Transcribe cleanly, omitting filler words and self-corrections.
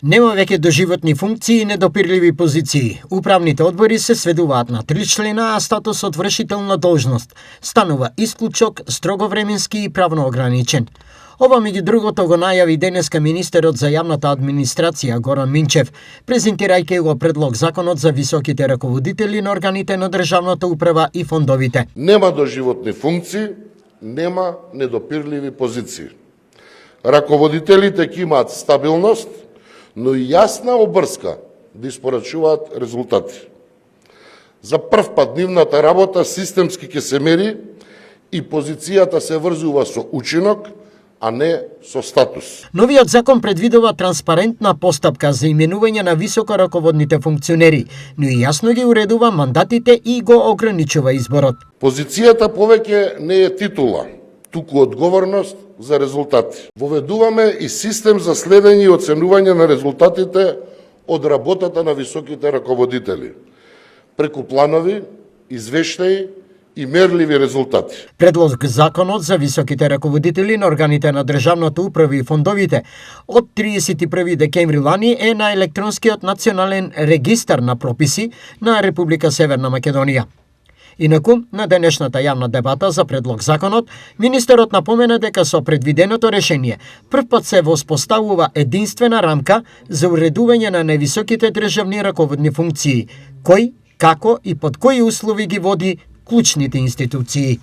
Нема веќе доживотни функции и недопирливи позиции. Управните одбори се сведуваат на 3 члена, а статусот вршителна должност станува исклучок, строго временски и правно ограничен. Ова меѓу другото го најави денеска министерот за јавната администрација Горан Минчев, презентирајќи го предлог законот за високите раководители на органите на државната управа и фондовите. Нема доживотни функции, нема недопирливи позиции. Раководителите ќе имаат стабилност, но и јасна обврска да испорачуваат резултати. За прв пат нивната работа системски ќе се мери и позицијата се врзува со учинок, а не со статус. Новиот закон предвидува транспарентна постапка за именување на високо раководните функционери, но и јасно ги уредува мандатите и го ограничува изборот. Позицијата повеќе не е титула, туку одговорност за резултати. Воведуваме и систем за следење и оценување на резултатите од работата на високите раководители, преку планови, извештаи и мерливи резултати. Предлог законот за високите раководители на органите на државната управа и фондовите од 31 декември лани е на електронскиот национален регистар на прописи на Република Северна Македонија. Инаку, на денешната јавна дебата за предлог законот, министерот напомена дека со предвиденото решение првпат се воспоставува единствена рамка за уредување на највисоките државни раководни функции, кој, како и под кои услови ги води клучните институции.